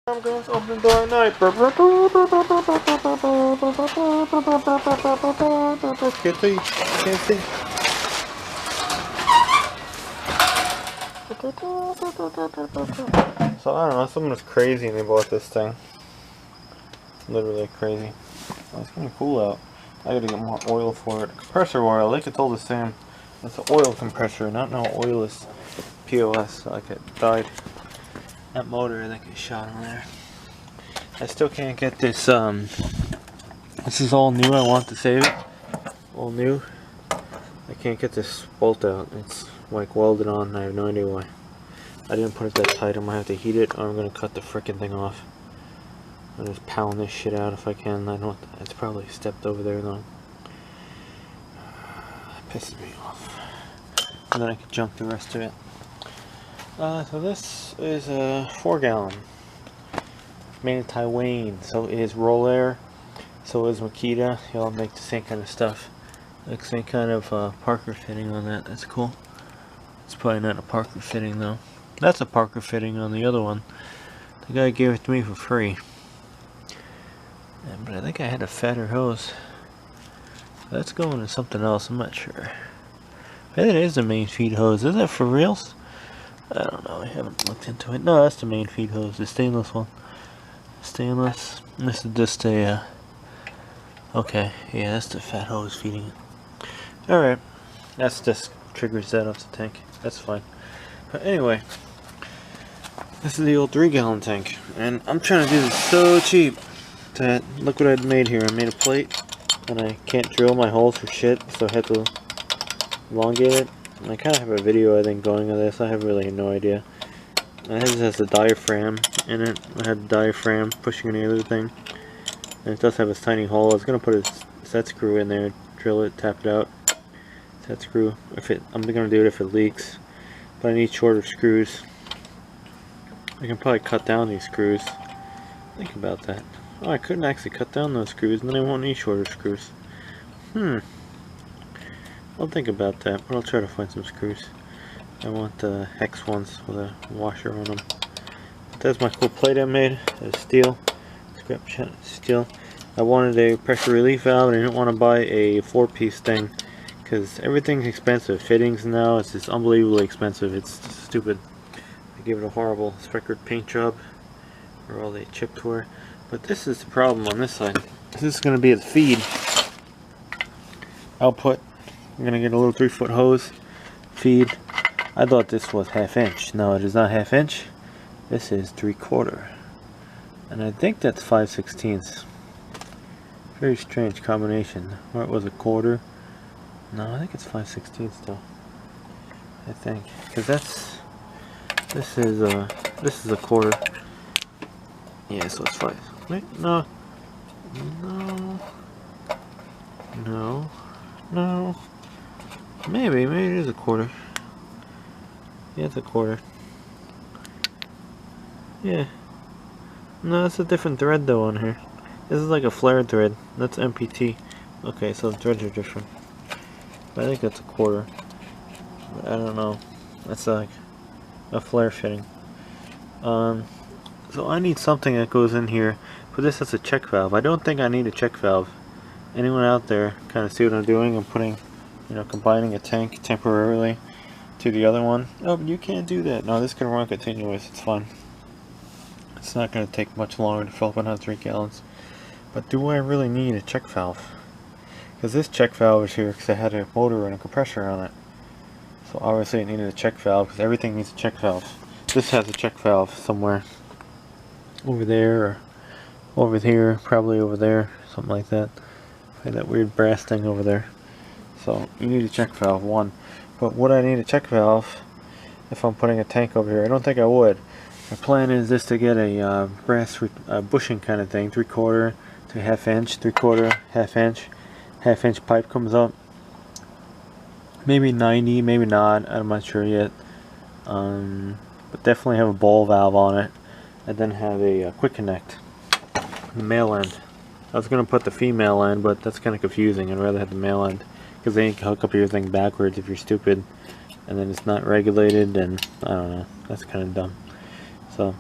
I'm going to open the door at night. Can't see. Can't see. So I don't know, someone was crazy and they bought this thing. Literally crazy. Oh, it's getting cool out. I gotta get more oil for it. Compressor oil, they could all the same. It's an oil compressor, not no oil is POS, like it died. That motor, I think, is shot on there. I still can't get this, this is all new, I want to save it. All new. I can't get this bolt out. It's like welded on, I have no idea why. I didn't put it that tight, I'm gonna have to heat it or I'm gonna cut the frickin' thing off. I'll just pound this shit out if I can. I don't, it's probably stepped over there though. It pisses me off. And then I can junk the rest of it. So this is a 4-gallon. Made in Taiwan. So is Rollair. So is Makita. They all make the same kind of stuff. Like same kind of Parker fitting on that. That's cool. It's probably not a Parker fitting though. That's a Parker fitting on the other one. The guy gave it to me for free. But I think I had a fatter hose. That's going to something else, I'm not sure. Maybe it is the main feed hose. Is that for reals? I don't know, I haven't looked into it. No, that's the main feed hose, the stainless one. Stainless. This is just a, okay, yeah, that's the fat hose feeding it. Alright, that's just triggers that off the tank. That's fine. But anyway, this is the old 3-gallon tank. And I'm trying to do this so cheap. That, look what I made here. I made a plate and I can't drill my holes for shit, so I have to elongate it. And I kind of have a video I think going on this. I have really no idea. And it has a diaphragm in it. I had a diaphragm pushing the other thing. And it does have a tiny hole. I was going to put a set screw in there, drill it, tap it out. Set screw. I'm going to do it if it leaks. But I need shorter screws. I can probably cut down these screws. Think about that. Oh, I couldn't actually cut down those screws, and then I won't need shorter screws. I'll think about that, but I'll try to find some screws. I want the hex ones with a washer on them. But that's my cool plate I made. It's steel. Scrap steel. I wanted a pressure relief valve, and I didn't want to buy a 4-piece thing, because everything's expensive. Fittings now, it's just unbelievably expensive. It's just stupid. I gave it a horrible speckled paint job, where all they chipped were. But this is the problem on this side. This is going to be the feed output. I'm going to get a little 3-foot hose feed. I thought this was 1/2 inch. No, it is not 1/2 inch. This is 3/4. And I think that's 5/16. Very strange combination. Or it was a quarter. No, I think it's 5/16 though. I think. Because that's... This is a quarter. Yeah, so it's 5. Wait, no. No. Maybe it is a quarter. Yeah, it's a quarter. Yeah. No, it's a different thread though on here. This is like a flare thread. That's MPT. Okay, so the threads are different. But I think that's a quarter. But I don't know. That's like a flare fitting. So I need something that goes in here. But this has a check valve. I don't think I need a check valve. Anyone out there kind of see what I'm doing? I'm putting, combining a tank temporarily to the other one. Oh, but you can't do that. No, this can run continuous. It's fine. It's not going to take much longer to fill up another 3 gallons. But do I really need a check valve? Because this check valve is here because I had a motor and a compressor on it. So obviously I needed a check valve because everything needs a check valve. This has a check valve somewhere. Over there or over here, probably over there, something like that. I had that weird brass thing over there. So you need a check valve, one. But would I need a check valve if I'm putting a tank over here? I don't think I would. My plan is just to get a brass bushing kind of thing, 3/4 to 1/2 inch, 3/4, 1/2 inch. 1/2 inch pipe comes up. Maybe 90, maybe not. I'm not sure yet. But definitely have a ball valve on it. And then have a quick connect. The male end. I was going to put the female end, but that's kind of confusing. I'd rather have the male end. Because then you can hook up your thing backwards if you're stupid. And then it's not regulated, and I don't know. That's kind of dumb. So,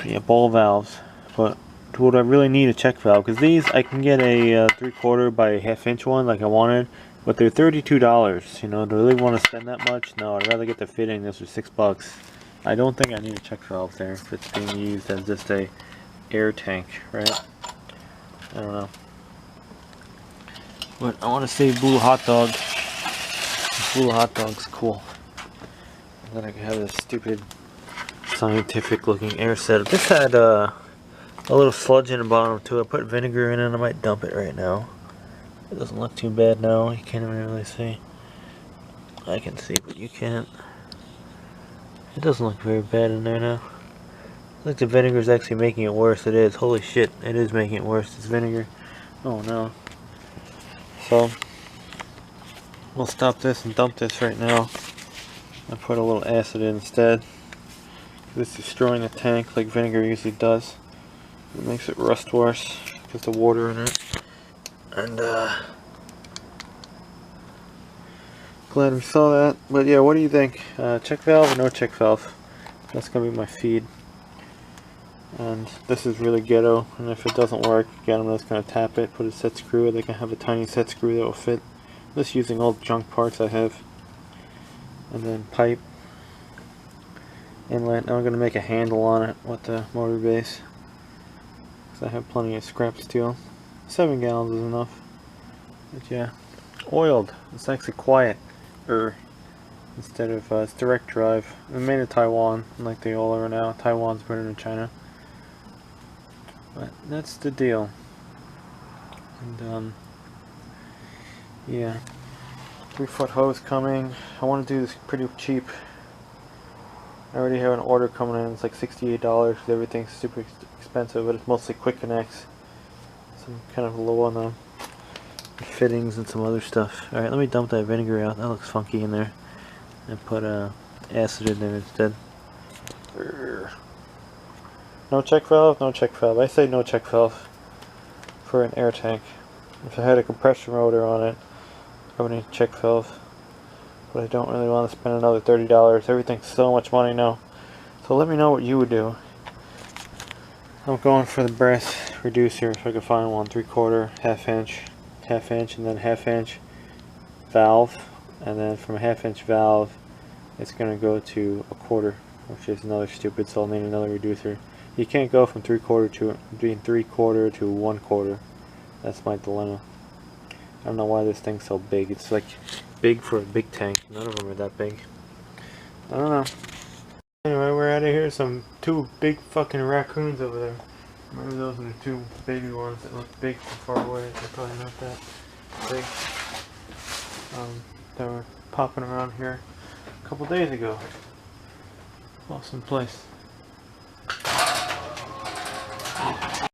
Yeah, ball valves. But would I really need a check valve? Because these, I can get a 3/4 by 1/2 inch one like I wanted, but they're $32. You know, do I really want to spend that much? No, I'd rather get the fitting. This was $6. I don't think I need a check valve there if it's being used as just a air tank, right? I don't know. But I want to say blue hot dog. Blue hot dog's cool. And then I can have this stupid scientific looking air setup. This had a little sludge in the bottom too. I put vinegar in it. I might dump it right now. It doesn't look too bad now. You can't even really see. I can see, but you can't. It doesn't look very bad in there now. I think the vinegar is actually making it worse. It is. Holy shit, it is making it worse. It's vinegar. Oh no. So we'll stop this and dump this right now. I put a little acid in instead. This is destroying the tank like vinegar usually does. It makes it rust worse because the water in it. And glad we saw that. But yeah, what do you think? Check valve or no check valve? That's gonna be my feed. And this is really ghetto. And if it doesn't work, again, I'm just gonna tap it, put a set screw. They can have a tiny set screw that will fit. Just using all the junk parts I have. And then pipe, inlet. Now I'm gonna make a handle on it with the motor base. I have plenty of scrap steel. 7 gallons is enough. But yeah, oiled. It's actually quiet. Instead of it's direct drive. It's made in Taiwan, like they all are now. Taiwan's better than China. But that's the deal. And yeah, 3-foot hose coming. I want to do this pretty cheap. I already have an order coming in. It's like $68 because everything's super expensive, but it's mostly quick connects. So I'm kind of low on the fittings and some other stuff. Alright, let me dump that vinegar out. That looks funky in there. And put acid in there instead. No check valve? No check valve. I say no check valve for an air tank. If I had a compressor motor on it, I would need a check valve. But I don't really want to spend another $30. Everything's so much money now. So let me know what you would do. I'm going for the brass reducer if I could find one. 3/4, 1/2 inch, and then 1/2 inch valve. And then from a 1/2 inch valve, it's going to go to 1/4, which is another stupid, so I'll need another reducer. You can't go from 3/4 to between 3/4 to 1/4. That's my dilemma. I don't know why this thing's so big. It's like big for a big tank. None of them are that big. I don't know. Anyway, we're out of here. Some 2 big fucking raccoons over there. Remember those are the 2 baby ones that look big from far away. They're probably not that big. They were popping around here a couple days ago. Awesome place.